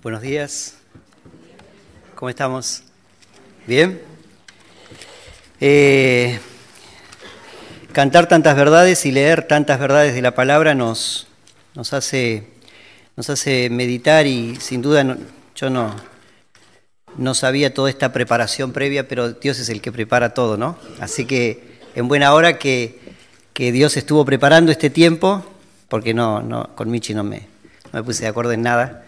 Buenos días. ¿Cómo estamos? ¿Bien? Cantar tantas verdades y leer tantas verdades de la palabra nos hace meditar y sin duda yo no sabía toda esta preparación previa, pero Dios es el que prepara todo, ¿no? Así que en buena hora que Dios estuvo preparando este tiempo, porque con Michi no me puse de acuerdo en nada,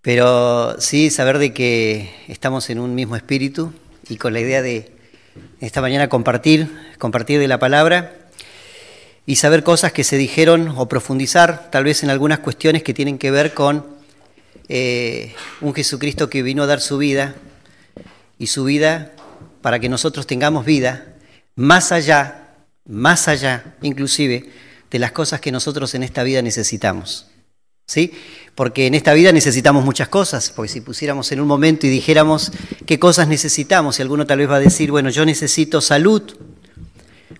pero sí saber de que estamos en un mismo espíritu y con la idea de esta mañana compartir de la palabra y saber cosas que se dijeron o profundizar tal vez en algunas cuestiones que tienen que ver con un Jesucristo que vino a dar su vida y su vida para que nosotros tengamos vida más allá inclusive de las cosas que nosotros en esta vida necesitamos, ¿sí? Porque en esta vida necesitamos muchas cosas, porque si pusiéramos en un momento y dijéramos qué cosas necesitamos, y alguno tal vez va a decir, bueno, yo necesito salud,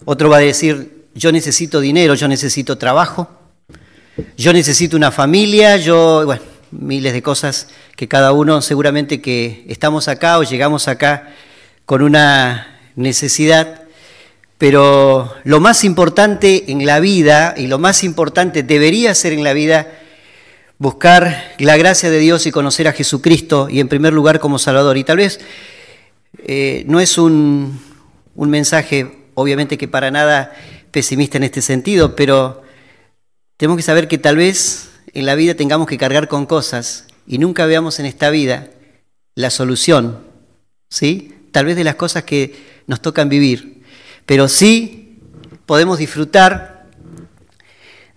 otro va a decir, yo necesito dinero, yo necesito trabajo, yo necesito una familia, bueno, miles de cosas que cada uno seguramente que estamos acá o llegamos acá con una necesidad, pero lo más importante en la vida y lo más importante debería ser en la vida buscar la gracia de Dios y conocer a Jesucristo y en primer lugar como Salvador. Y tal vez no es un mensaje obviamente que para nada pesimista en este sentido, pero tenemos que saber que tal vez en la vida tengamos que cargar con cosas y nunca veamos en esta vida la solución, ¿sí? Tal vez de las cosas que nos tocan vivir, pero sí podemos disfrutar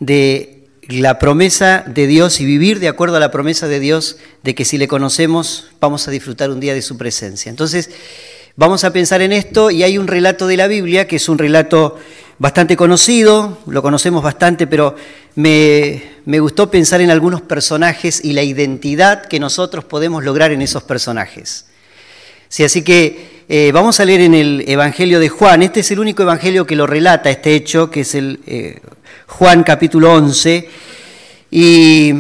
de la promesa de Dios y vivir de acuerdo a la promesa de Dios de que si le conocemos vamos a disfrutar un día de su presencia. Entonces vamos a pensar en esto y hay un relato de la Biblia que es un relato bastante conocido, lo conocemos bastante, pero me gustó pensar en algunos personajes y la identidad que nosotros podemos lograr en esos personajes. Sí, así que vamos a leer en el Evangelio de Juan. Este es el único evangelio que lo relata, este hecho, que es el Juan capítulo 11. Y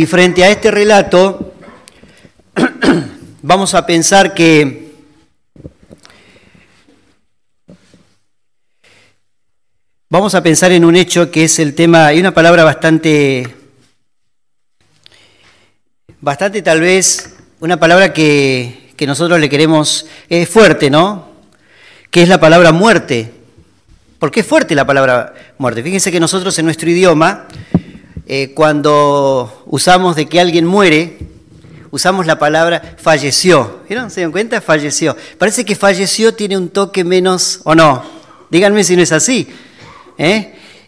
frente a este relato vamos a pensar que vamos a pensar en un hecho que es el tema, hay una palabra bastante tal vez, una palabra que nosotros le queremos, es fuerte, ¿no? Que es la palabra muerte. ¿Por qué es fuerte la palabra muerte? Fíjense que nosotros en nuestro idioma, cuando usamos de que alguien muere, usamos la palabra falleció. ¿Vieron? ¿Se dan cuenta? Falleció. Parece que falleció tiene un toque menos, ¿o no? Díganme si no es así.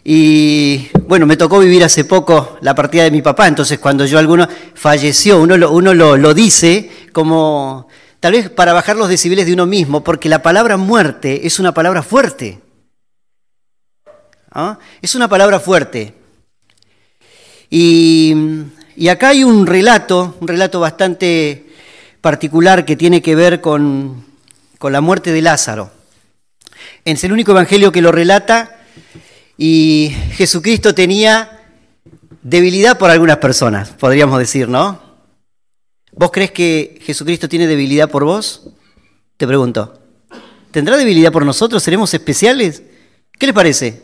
Y bueno, me tocó vivir hace poco la partida de mi papá, entonces cuando alguno falleció, uno lo dice como tal vez para bajar los decibeles de uno mismo, porque la palabra muerte es una palabra fuerte. ¿Ah? Es una palabra fuerte. Y acá hay un relato bastante particular que tiene que ver con la muerte de Lázaro. Es el único evangelio que lo relata. Y Jesucristo tenía debilidad por algunas personas, podríamos decir, ¿no? ¿Vos crees que Jesucristo tiene debilidad por vos? Te pregunto. ¿Tendrá debilidad por nosotros? ¿Seremos especiales? ¿Qué les parece?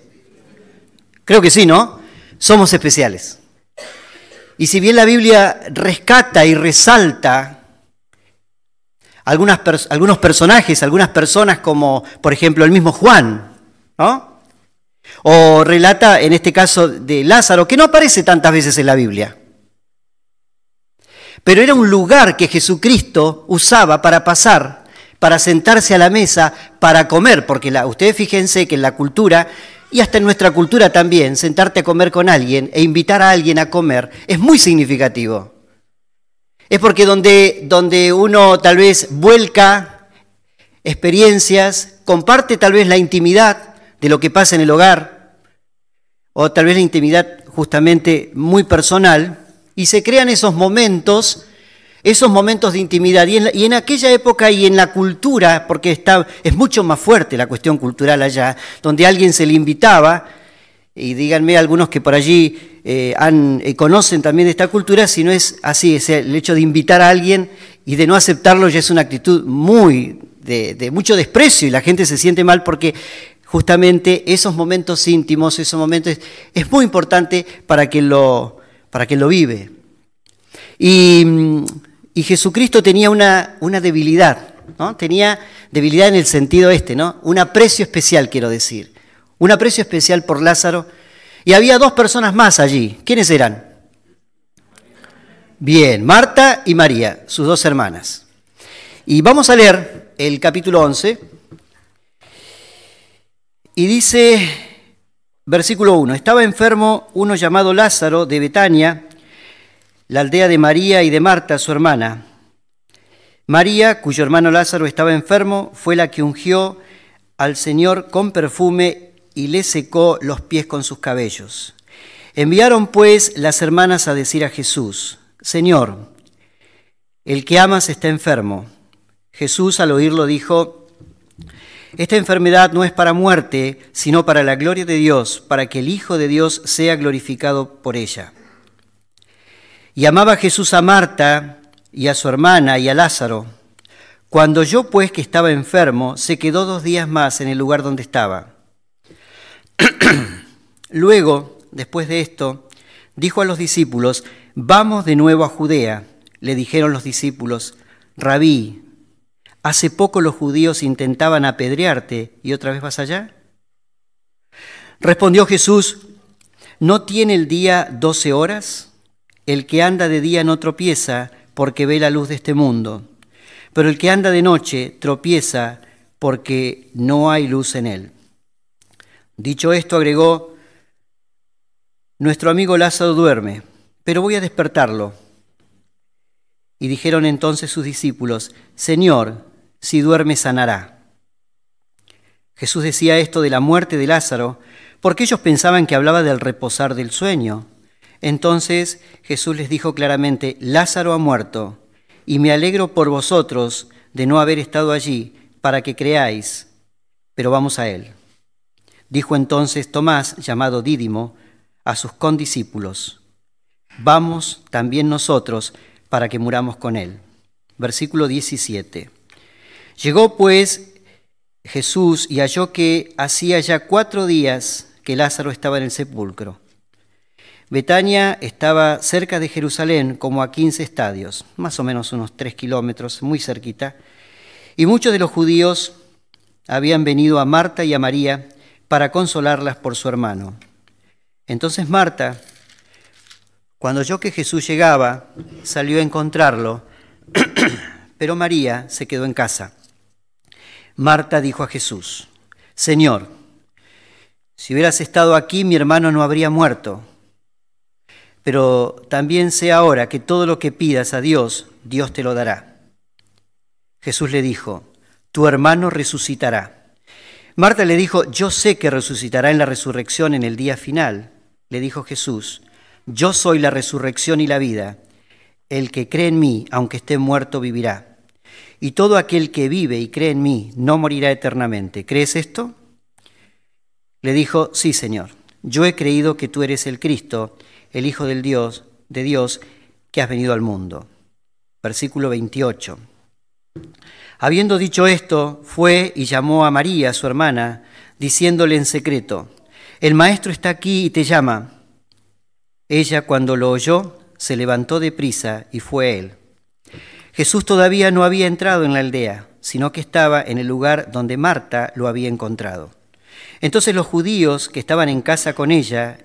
Creo que sí, ¿no? Somos especiales. Y si bien la Biblia rescata y resalta algunos personajes, algunas personas como, por ejemplo, el mismo Juan, ¿no? O relata, en este caso, de Lázaro, que no aparece tantas veces en la Biblia. Pero era un lugar que Jesucristo usaba para pasar, para sentarse a la mesa, para comer, porque ustedes fíjense que en la cultura, y hasta en nuestra cultura también, sentarte a comer con alguien e invitar a alguien a comer es muy significativo. Es porque donde uno tal vez vuelca experiencias, comparte tal vez la intimidad de lo que pasa en el hogar, o tal vez la intimidad justamente muy personal, y se crean esos momentos de intimidad. Y en aquella época y en la cultura, porque es mucho más fuerte la cuestión cultural allá, donde a alguien se le invitaba, y díganme algunos que por allí conocen también de esta cultura, si no es así, es el hecho de invitar a alguien y de no aceptarlo ya es una actitud muy de mucho desprecio y la gente se siente mal porque justamente esos momentos íntimos, esos momentos, es muy importante para quien lo vive. Y Jesucristo tenía una debilidad, ¿no? Tenía debilidad en el sentido ¿no? Un aprecio especial, quiero decir. Un aprecio especial por Lázaro. Y había 2 personas más allí. ¿Quiénes eran? Bien, Marta y María, sus 2 hermanas. Y vamos a leer el capítulo 11. Y dice, versículo 1, estaba enfermo uno llamado Lázaro de Betania, la aldea de María y de Marta, su hermana. María, cuyo hermano Lázaro estaba enfermo, fue la que ungió al Señor con perfume y le secó los pies con sus cabellos. Enviaron pues las hermanas a decir a Jesús, Señor, el que amas está enfermo. Jesús al oírlo dijo, esta enfermedad no es para muerte, sino para la gloria de Dios, para que el Hijo de Dios sea glorificado por ella. Y amaba Jesús a Marta y a su hermana y a Lázaro. Cuando oyó pues que estaba enfermo, se quedó 2 días más en el lugar donde estaba. Luego, después de esto, dijo a los discípulos, vamos de nuevo a Judea. Le dijeron los discípulos, Rabí, hace poco los judíos intentaban apedrearte y otra vez vas allá. Respondió Jesús, ¿no tiene el día 12 horas? El que anda de día no tropieza porque ve la luz de este mundo, pero el que anda de noche tropieza porque no hay luz en él. Dicho esto, agregó, nuestro amigo Lázaro duerme, pero voy a despertarlo. Y dijeron entonces sus discípulos, Señor, si duerme sanará. Jesús decía esto de la muerte de Lázaro, porque ellos pensaban que hablaba del reposar del sueño. Entonces Jesús les dijo claramente, Lázaro ha muerto, y me alegro por vosotros de no haber estado allí, para que creáis, pero vamos a él. Dijo entonces Tomás, llamado Dídimo, a sus condiscípulos, vamos también nosotros para que muramos con él. Versículo 17. Llegó pues Jesús y halló que hacía ya 4 días que Lázaro estaba en el sepulcro. Betania estaba cerca de Jerusalén, como a 15 estadios, más o menos unos 3 kilómetros, muy cerquita, y muchos de los judíos habían venido a Marta y a María para consolarlas por su hermano. Entonces Marta, cuando oyó que Jesús llegaba, salió a encontrarlo, pero María se quedó en casa. Marta dijo a Jesús, Señor, si hubieras estado aquí, mi hermano no habría muerto. Pero también sé ahora que todo lo que pidas a Dios, Dios te lo dará. Jesús le dijo, tu hermano resucitará. Marta le dijo, yo sé que resucitará en la resurrección en el día final. Le dijo Jesús, yo soy la resurrección y la vida. El que cree en mí, aunque esté muerto, vivirá. Y todo aquel que vive y cree en mí, no morirá eternamente. ¿Crees esto? Le dijo, sí, Señor. Yo he creído que tú eres el Cristo, el Hijo de Dios, que has venido al mundo. Versículo 28. Habiendo dicho esto, fue y llamó a María, su hermana, diciéndole en secreto, el Maestro está aquí y te llama. Ella, cuando lo oyó, se levantó deprisa y fue a él. Jesús todavía no había entrado en la aldea, sino que estaba en el lugar donde Marta lo había encontrado. Entonces los judíos que estaban en casa con ella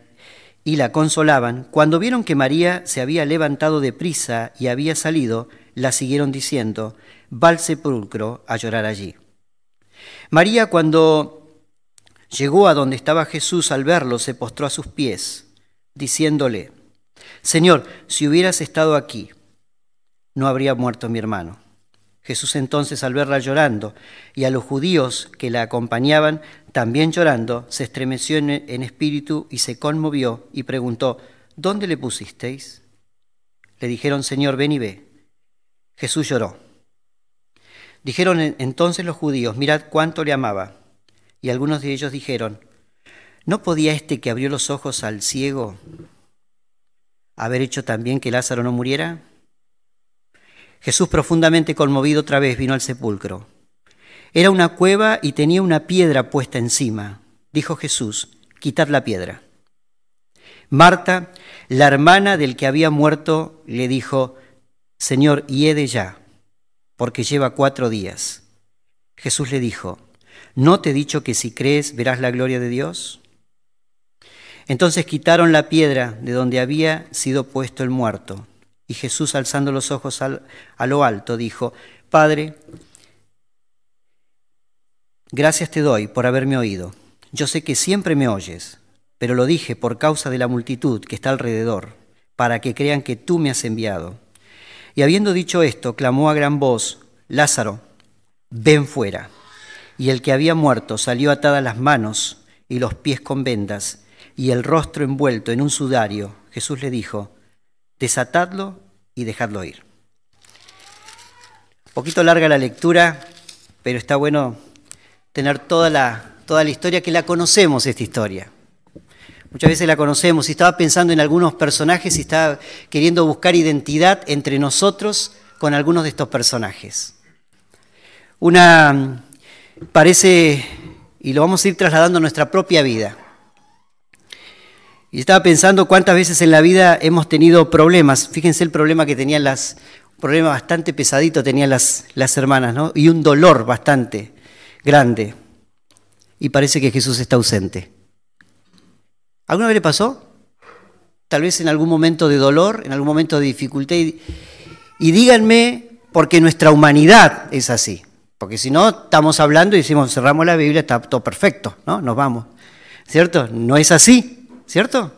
y la consolaban, cuando vieron que María se había levantado deprisa y había salido, la siguieron diciendo, va al sepulcro a llorar allí. María, cuando llegó a donde estaba Jesús, al verlo, se postró a sus pies, diciéndole, Señor, si hubieras estado aquí, no habría muerto mi hermano. Jesús entonces, al verla llorando, y a los judíos que la acompañaban también llorando, se estremeció en espíritu y se conmovió y preguntó, ¿dónde le pusisteis? Le dijeron, Señor, ven y ve. Jesús lloró. Dijeron entonces los judíos, mirad cuánto le amaba. Y algunos de ellos dijeron, ¿no podía este que abrió los ojos al ciego haber hecho también que Lázaro no muriera? Jesús, profundamente conmovido, otra vez vino al sepulcro. Era una cueva y tenía una piedra puesta encima. Dijo Jesús: quitad la piedra. Marta, la hermana del que había muerto, le dijo: Señor, hiede ya, porque lleva 4 días. Jesús le dijo: ¿no te he dicho que si crees verás la gloria de Dios? Entonces quitaron la piedra de donde había sido puesto el muerto. Y Jesús, alzando los ojos a lo alto, dijo: Padre, gracias te doy por haberme oído. Yo sé que siempre me oyes, pero lo dije por causa de la multitud que está alrededor, para que crean que tú me has enviado. Y habiendo dicho esto, clamó a gran voz: Lázaro, ven fuera. Y el que había muerto salió atadas las manos y los pies con vendas, y el rostro envuelto en un sudario. Jesús le dijo: desatadlo y dejadlo ir. Un poquito larga la lectura, pero está bueno tener toda la historia, que la conocemos, esta historia. Muchas veces la conocemos, y estaba pensando en algunos personajes y estaba queriendo buscar identidad entre nosotros con algunos de estos personajes. Parece, y lo vamos a ir trasladando a nuestra propia vida. Y estaba pensando cuántas veces en la vida hemos tenido problemas. Fíjense el problema que tenían un problema bastante pesadito tenían las hermanas, ¿no? Y un dolor bastante grande. Y parece que Jesús está ausente. ¿Alguna vez le pasó? Tal vez en algún momento de dolor, en algún momento de dificultad. Y díganme, porque nuestra humanidad es así. Porque si no, estamos hablando y decimos, cerramos la Biblia, está todo perfecto, ¿no? Nos vamos. ¿Cierto? No es así. ¿Cierto?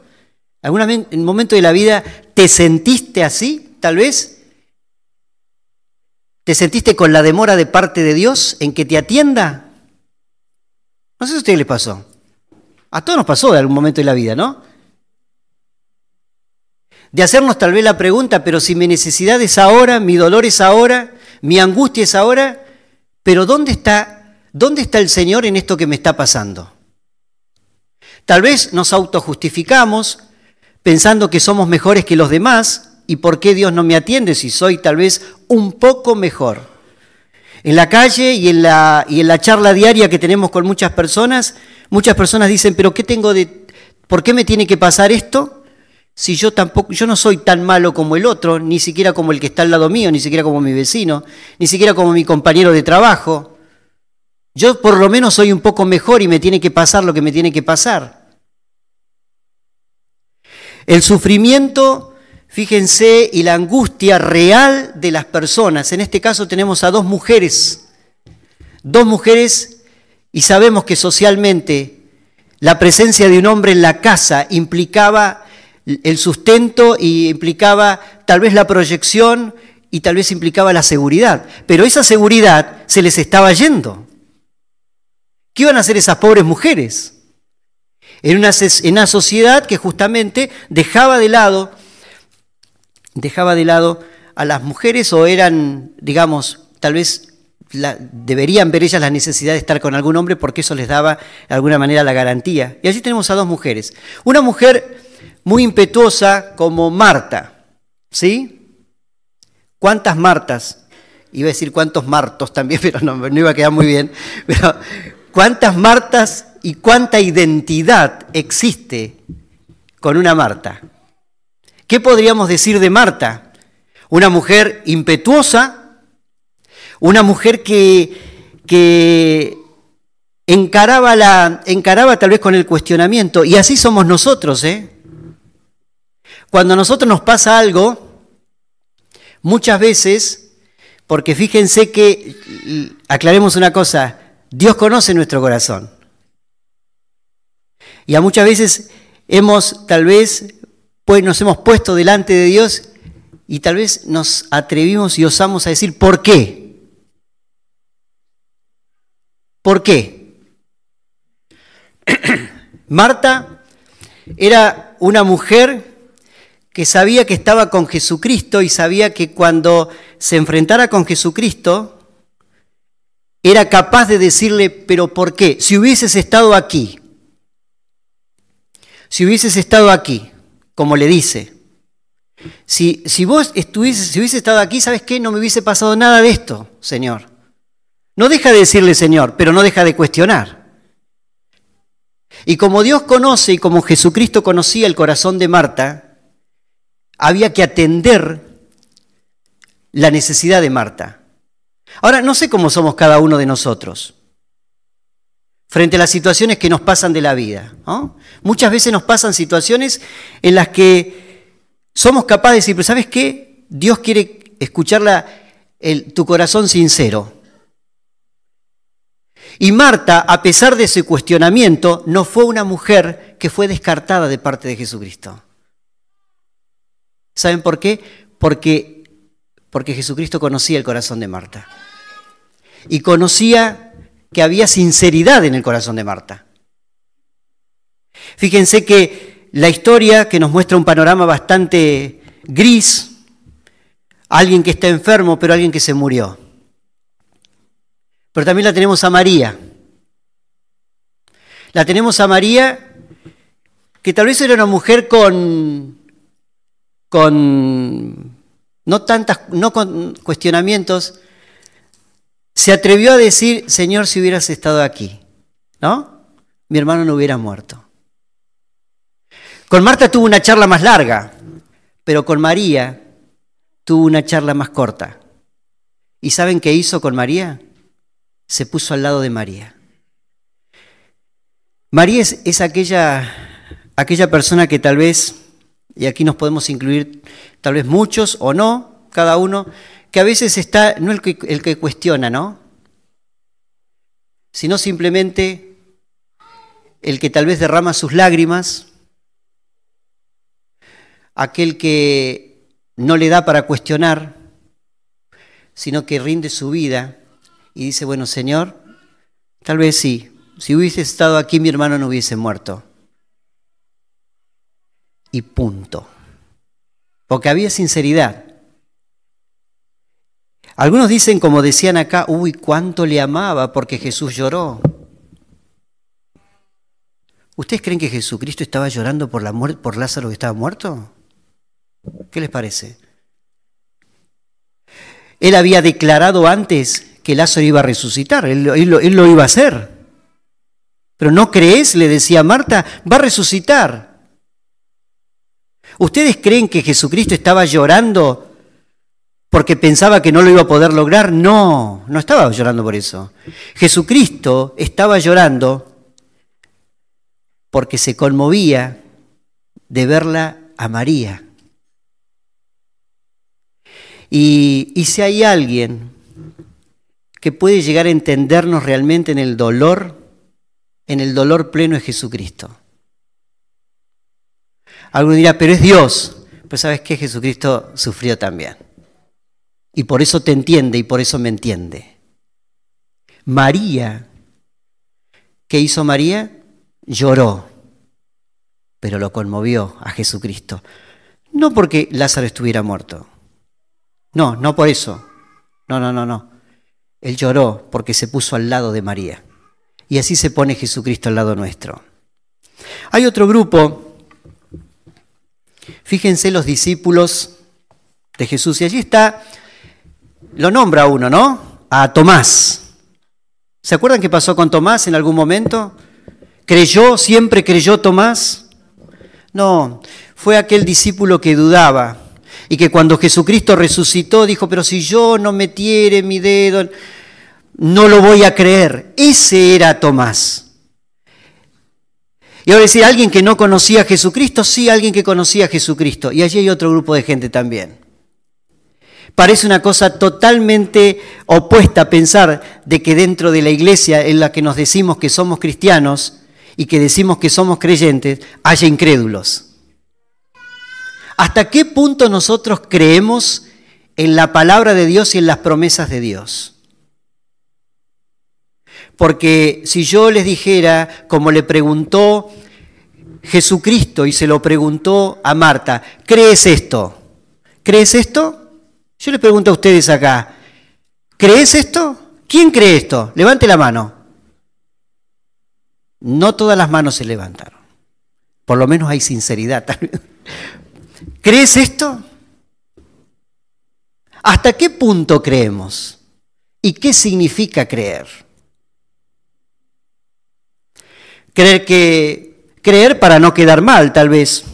¿En un momento de la vida te sentiste así, tal vez? ¿Te sentiste con la demora de parte de Dios en que te atienda? No sé si a ustedes les pasó. A todos nos pasó de algún momento de la vida, ¿no? De hacernos tal vez la pregunta, pero si mi necesidad es ahora, mi dolor es ahora, mi angustia es ahora, pero ¿dónde está el Señor en esto que me está pasando? Tal vez nos autojustificamos pensando que somos mejores que los demás, y ¿por qué Dios no me atiende si soy tal vez un poco mejor? En la calle y en la charla diaria que tenemos con muchas personas dicen, pero ¿por qué me tiene que pasar esto? Si yo no soy tan malo como el otro, ni siquiera como el que está al lado mío, ni siquiera como mi vecino, ni siquiera como mi compañero de trabajo. Yo por lo menos soy un poco mejor y me tiene que pasar lo que me tiene que pasar. El sufrimiento, fíjense, y la angustia real de las personas. En este caso tenemos a 2 mujeres. 2 mujeres, y sabemos que socialmente la presencia de un hombre en la casa implicaba el sustento y implicaba tal vez la proyección y tal vez implicaba la seguridad. Pero esa seguridad se les estaba yendo. ¿Qué iban a hacer esas pobres mujeres? En una sociedad que justamente dejaba de lado a las mujeres, o eran, digamos, tal vez deberían ver ellas la necesidad de estar con algún hombre porque eso les daba de alguna manera la garantía. Y allí tenemos a 2 mujeres. Una mujer muy impetuosa como Marta, ¿sí? ¿Cuántas Martas? Iba a decir cuántos Martos también, pero no iba a quedar muy bien. Pero ¿cuántas Martas y cuánta identidad existe con una Marta? ¿Qué podríamos decir de Marta? Una mujer impetuosa, una mujer que encaraba tal vez con el cuestionamiento, y así somos nosotros, ¿eh? Cuando a nosotros nos pasa algo, muchas veces, porque fíjense que, aclaremos una cosa, Dios conoce nuestro corazón. Y a muchas veces tal vez nos hemos puesto delante de Dios y tal vez nos atrevimos y osamos a decir, ¿por qué? ¿Por qué? Marta era una mujer que sabía que estaba con Jesucristo y sabía que cuando se enfrentara con Jesucristo era capaz de decirle, ¿pero por qué? Si hubieses estado aquí, si hubieses estado aquí, como le dice, si hubiese estado aquí, ¿sabes qué? No me hubiese pasado nada de esto, Señor. No deja de decirle Señor, pero no deja de cuestionar. Y como Dios conoce y como Jesucristo conocía el corazón de Marta, había que atender la necesidad de Marta. Ahora, no sé cómo somos cada uno de nosotros frente a las situaciones que nos pasan de la vida, ¿no? Muchas veces nos pasan situaciones en las que somos capaces de decir, pero ¿sabes qué? Dios quiere escuchar tu corazón sincero. Y Marta, a pesar de ese cuestionamiento, no fue una mujer que fue descartada de parte de Jesucristo. ¿Saben por qué? Porque Jesucristo conocía el corazón de Marta. Y conocía que había sinceridad en el corazón de Marta. Fíjense que la historia que nos muestra un panorama bastante gris, alguien que está enfermo, pero alguien que se murió. Pero también la tenemos a María. La tenemos a María, que tal vez era una mujer con cuestionamientos, se atrevió a decir, Señor, si hubieras estado aquí, ¿no? Mi hermano no hubiera muerto. Con Marta tuvo una charla más larga, pero con María tuvo una charla más corta. ¿Y saben qué hizo con María? Se puso al lado de María. María es aquella persona que tal vez, y aquí nos podemos incluir tal vez muchos o no, cada uno, que a veces está, no el que cuestiona, ¿no? Sino simplemente el que tal vez derrama sus lágrimas, aquel que no le da para cuestionar, sino que rinde su vida y dice, bueno, Señor, tal vez sí, si hubiese estado aquí mi hermano no hubiese muerto. Y punto. Porque había sinceridad. Algunos dicen, como decían acá, uy, cuánto le amaba porque Jesús lloró. ¿Ustedes creen que Jesucristo estaba llorando por la muerte, por Lázaro que estaba muerto? ¿Qué les parece? Él había declarado antes que Lázaro iba a resucitar, él lo iba a hacer. Pero ¿no crees? Le decía a Marta, va a resucitar. ¿Ustedes creen que Jesucristo estaba llorando porque pensaba que no lo iba a poder lograr? No, no estaba llorando por eso. Jesucristo estaba llorando porque se conmovía de verla a María. Y si hay alguien que puede llegar a entendernos realmente en el dolor pleno es Jesucristo. Alguno dirá, pero es Dios. Pero ¿sabes qué? Jesucristo sufrió también. Y por eso te entiende y por eso me entiende. María, ¿qué hizo María? Lloró, pero lo conmovió a Jesucristo. No porque Lázaro estuviera muerto. No por eso. No. Él lloró porque se puso al lado de María. Y así se pone Jesucristo al lado nuestro. Hay otro grupo, fíjense los discípulos de Jesús. Y allí está, lo nombra uno, ¿no? A Tomás. ¿Se acuerdan qué pasó con Tomás en algún momento? ¿Siempre creyó Tomás? No, fue aquel discípulo que dudaba. Y que cuando Jesucristo resucitó dijo, pero si yo no metiere mi dedo, no lo voy a creer. Ese era Tomás. Y ahora decir, ¿alguien que no conocía a Jesucristo? Sí, alguien que conocía a Jesucristo. Y allí hay otro grupo de gente también. Parece una cosa totalmente opuesta pensar de que dentro de la iglesia en la que nos decimos que somos cristianos y que decimos que somos creyentes, haya incrédulos. ¿Hasta qué punto nosotros creemos en la palabra de Dios y en las promesas de Dios? Porque si yo les dijera, como le preguntó Jesucristo y se lo preguntó a Marta, ¿crees esto? ¿Crees esto? Yo les pregunto a ustedes acá, ¿crees esto? ¿Quién cree esto? Levante la mano. No todas las manos se levantaron. Por lo menos hay sinceridad. ¿Crees esto? ¿Hasta qué punto creemos? ¿Y qué significa creer? Creer para no quedar mal, tal vez.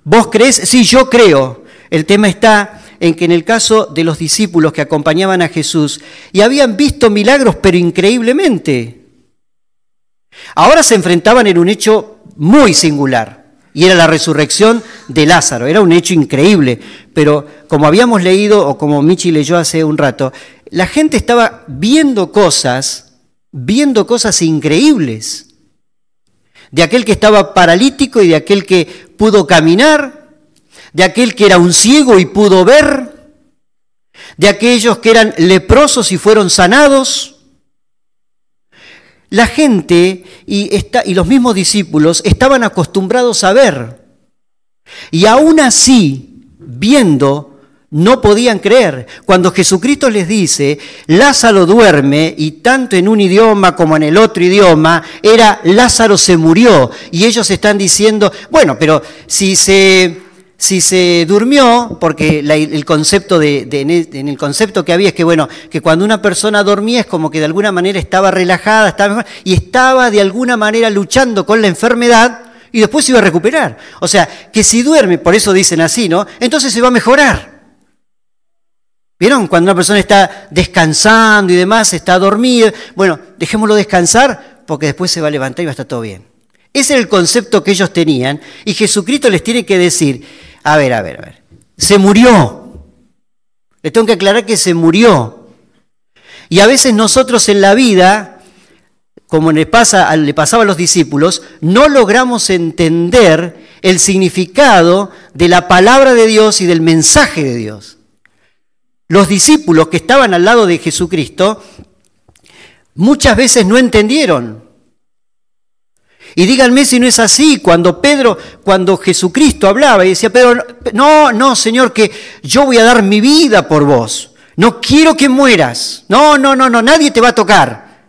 ¿Vos crees? Sí, yo creo. El tema está en que en el caso de los discípulos que acompañaban a Jesús y habían visto milagros, pero increíblemente, ahora se enfrentaban en un hecho muy singular, y era la resurrección de Lázaro. Era un hecho increíble, pero como habíamos leído, o como Michi leyó hace un rato, la gente estaba viendo cosas increíbles. De aquel que estaba paralítico y de aquel que pudo caminar, de aquel que era un ciego y pudo ver, de aquellos que eran leprosos y fueron sanados. La gente y los mismos discípulos estaban acostumbrados a ver, y aún así, viendo, no podían creer. Cuando Jesucristo les dice, Lázaro duerme, y tanto en un idioma como en el otro idioma, era Lázaro se murió, y ellos están diciendo, bueno, pero si se durmió, porque el concepto en el concepto que había es que, bueno, que cuando una persona dormía es como que de alguna manera estaba relajada, estaba mejor, y estaba de alguna manera luchando con la enfermedad y después se iba a recuperar. O sea, que si duerme, por eso dicen así, ¿no? Entonces se va a mejorar. ¿Vieron? Cuando una persona está descansando y demás, está dormida, bueno, dejémoslo descansar porque después se va a levantar y va a estar todo bien. Ese era el concepto que ellos tenían, y Jesucristo les tiene que decir, a ver, se murió. Les tengo que aclarar que se murió. Y a veces nosotros en la vida, como le pasaba a los discípulos, no logramos entender el significado de la palabra de Dios y del mensaje de Dios. Los discípulos que estaban al lado de Jesucristo muchas veces no entendieron. Y díganme si no es así, cuando Jesucristo hablaba y decía, Pedro, no, Señor, que yo voy a dar mi vida por vos. No quiero que mueras. No, nadie te va a tocar.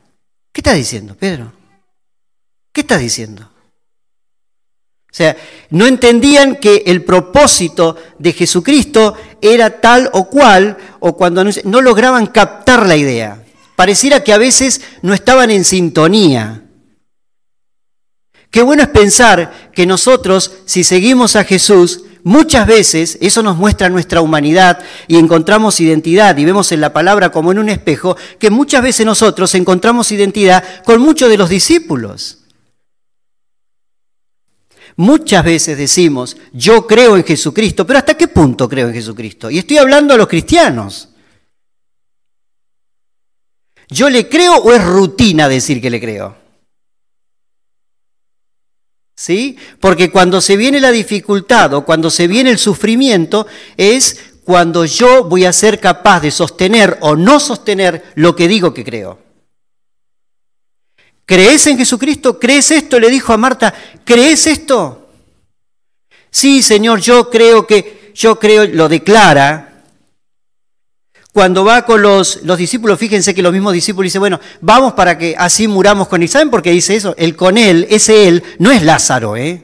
¿Qué estás diciendo, Pedro? ¿Qué estás diciendo? O sea, no entendían que el propósito de Jesucristo era tal o cual, o cuando no lograban captar la idea. Pareciera que a veces no estaban en sintonía. Qué bueno es pensar que nosotros, si seguimos a Jesús, muchas veces eso nos muestra nuestra humanidad y encontramos identidad, y vemos en la palabra como en un espejo, que muchas veces nosotros encontramos identidad con muchos de los discípulos. Muchas veces decimos, yo creo en Jesucristo, pero ¿hasta qué punto creo en Jesucristo? Y estoy hablando a los cristianos. ¿Yo le creo o es rutina decir que le creo? ¿Sí? Porque cuando se viene la dificultad o cuando se viene el sufrimiento es cuando yo voy a ser capaz de sostener o no sostener lo que digo que creo. ¿Crees en Jesucristo? ¿Crees esto? Le dijo a Marta, ¿crees esto? Sí, Señor, yo creo, lo declara. Cuando va con los discípulos, fíjense que los mismos discípulos dicen, bueno, vamos para que así muramos con él. ¿Saben por qué dice eso? El con él, ese él, no es Lázaro, Es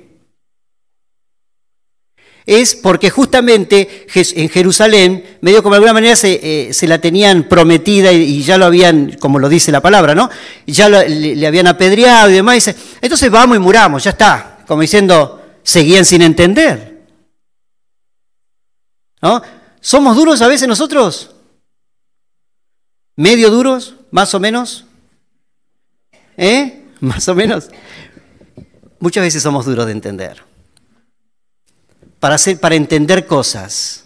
porque justamente en Jerusalén, medio como de alguna manera se la tenían prometida y ya lo habían, como lo dice la palabra, ¿no? Ya le habían apedreado y demás. Y dice, entonces vamos y muramos, ya está. Como diciendo, seguían sin entender. ¿No? ¿Somos duros a veces nosotros? ¿Medio duros? ¿Más o menos? ¿Más o menos? Muchas veces somos duros de entender. Para entender cosas.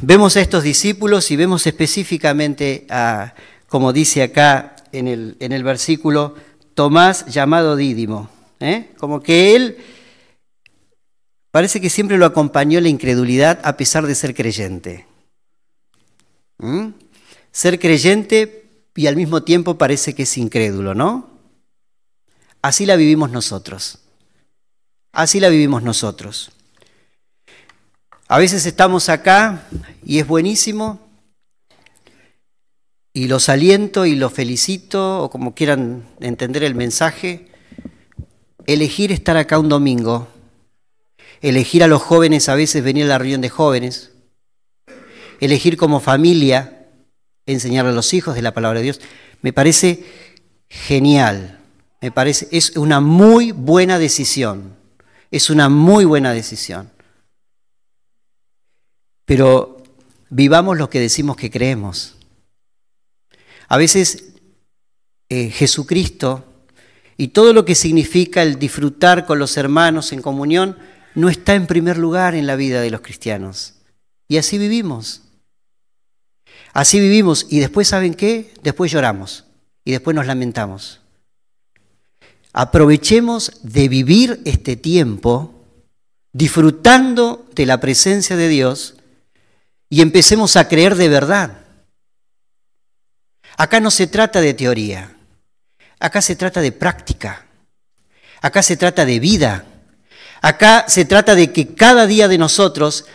Vemos a estos discípulos y vemos específicamente a, como dice acá en el versículo, Tomás llamado Dídimo. Como que él parece que siempre lo acompañó la incredulidad a pesar de ser creyente. Ser creyente y al mismo tiempo parece que es incrédulo, ¿no? Así la vivimos nosotros. Así la vivimos nosotros. A veces estamos acá y es buenísimo y los aliento y los felicito, o como quieran entender el mensaje, elegir estar acá un domingo, elegir a los jóvenes a veces venir a la reunión de jóvenes, elegir como familia enseñarle a los hijos de la palabra de Dios, me parece genial, es una muy buena decisión, es una muy buena decisión. Pero vivamos lo que decimos que creemos. A veces Jesucristo y todo lo que significa el disfrutar con los hermanos en comunión no está en primer lugar en la vida de los cristianos. Y así vivimos. Así vivimos y después, ¿saben qué? Después lloramos y después nos lamentamos. Aprovechemos de vivir este tiempo disfrutando de la presencia de Dios y empecemos a creer de verdad. Acá no se trata de teoría, acá se trata de práctica, acá se trata de vida, acá se trata de que cada día de nosotros,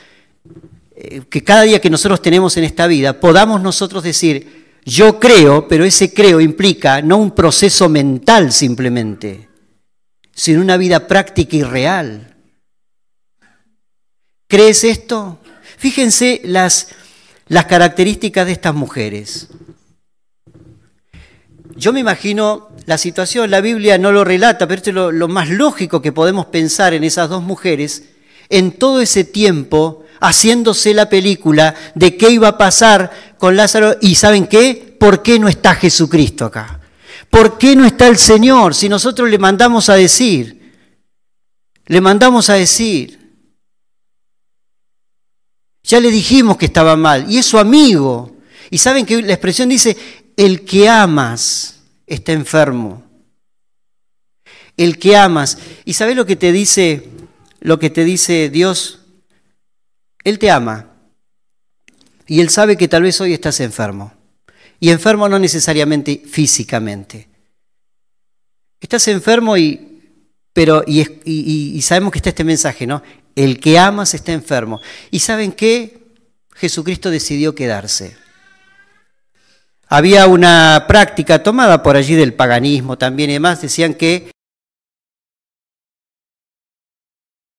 que cada día que nosotros tenemos en esta vida, podamos nosotros decir, yo creo, pero ese creo implica no un proceso mental simplemente, sino una vida práctica y real. ¿Crees esto? Fíjense las características de estas mujeres. Yo me imagino la situación, la Biblia no lo relata, pero esto es lo más lógico que podemos pensar en esas dos mujeres, en todo ese tiempo haciéndose la película de qué iba a pasar con Lázaro y ¿saben qué? ¿Por qué no está Jesucristo acá? ¿Por qué no está el Señor si nosotros le mandamos a decir? Le mandamos a decir. Ya le dijimos que estaba mal y es su amigo. Y ¿saben que la expresión dice, el que amas está enfermo? El que amas. ¿Y sabes lo que te dice Dios? Él te ama y Él sabe que tal vez hoy estás enfermo. Y enfermo no necesariamente físicamente. Estás enfermo y sabemos que está este mensaje, ¿no? El que amas está enfermo. ¿Y saben qué? Jesucristo decidió quedarse. Había una práctica tomada por allí del paganismo también y demás, decían que